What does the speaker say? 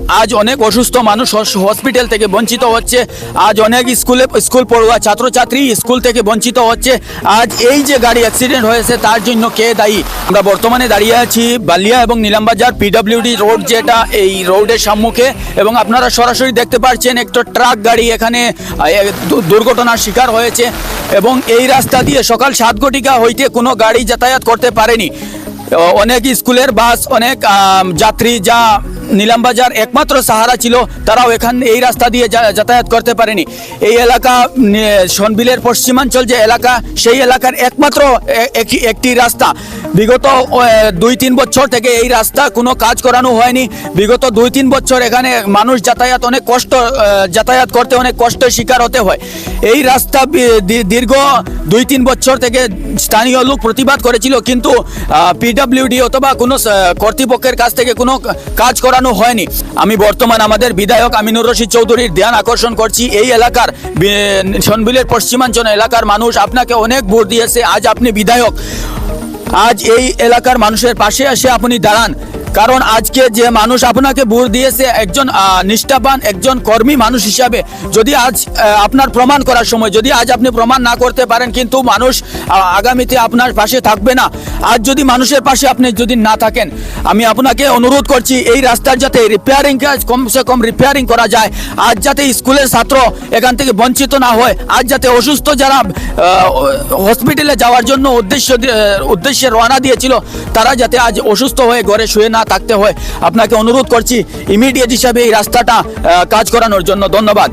আজ অনেক অসুস্থ মানুষ হসপিটাল থেকে বঞ্চিত হচ্ছে। আজ অনেক স্কুল পড়ুয়া ছাত্রছাত্রী স্কুল থেকে বঞ্চিত হচ্ছে। আজ এই যে গাড়ি অ্যাক্সিডেন্ট হয়েছে তার জন্য কে দায়ী? আমরা বর্তমানে দাঁড়িয়ে আছি বালিয়া এবং নিলামবাজার পিডব্লিউডি রোড, যেটা এই রোডের সম্মুখে, এবং আপনারা সরাসরি দেখতে পাচ্ছেন একটা ট্রাক গাড়ি এখানে দুর্ঘটনার শিকার হয়েছে। এবং এই রাস্তা দিয়ে সকাল 7 ঘটিকা হইতে কোনো গাড়ি যাতায়াত করতে পারেনি। অনেক স্কুলের বাস, অনেক যাত্রী যা নিলামবাজার একমাত্র সাহারা ছিল, তারাও এই রাস্তা দিয়ে যাতায়াত করতে পারেনি। এই এলাকা সনবিলের পশ্চিমাঞ্চল যে এলাকা, সেই এলাকার একমাত্র একটি রাস্তা। বিগত 2-3 বছর থেকে এই রাস্তা কোনো কাজ করানো হয়নি। বিগত 2-3 বছর এখানে মানুষ যাতায়াত করতে অনেক কষ্টের শিকার হতে হয়। এই রাস্তা দীর্ঘ 2-3 বছর থেকে স্থানীয় লোক প্রতিবাদ করেছিল, কিন্তু পিডব্লিউডি অথবা কোনো কর্তৃপক্ষের কাছ থেকে কোনো কাজ করানো হয়নি। আমি বর্তমান আমাদের বিধায়ক আমিনুর রশিদ চৌধুরীর ধ্যান আকর্ষণ করছি। এই এলাকার সনবিলের পশ্চিমাঞ্চল এলাকার মানুষ আপনাকে অনেক ভোট দিয়েছে। আজ আপনি বিধায়ক, আজ এই এলাকার মানুষের পাশে এসে আপনি দাঁড়ান। কারণ আজকে যে মানুষ আপনাকে ভোট দিয়েছে, একজন নিষ্ঠাবান, একজন কর্মী মানুষ হিসাবে, যদি আজ আপনার প্রমাণ করার সময় যদি আজ আপনি প্রমাণ না করতে পারেন, কিন্তু মানুষ আগামীতে আপনার পাশে থাকবে না। আজ যদি মানুষের পাশে আপনি যদি না থাকেন, আমি আপনাকে অনুরোধ করছি এই রাস্তার যাতে রিপেয়ারিং কাজ কমসে কম রিপেয়ারিং করা যায়। আজ যাতে স্কুলের ছাত্র এখান থেকে বঞ্চিত না হয়, আজ যাতে অসুস্থ যারা হসপিটালে যাওয়ার জন্য উদ্দেশ্যে রওনা দিয়েছিল, তারা যাতে আজ অসুস্থ হয়ে ঘরে শুয়ে না থাকতে হয়। আপনাকে অনুরোধ করছি ইমিডিয়েট হিসাবে এই রাস্তাটা কাজ করানোর জন্য। ধন্যবাদ।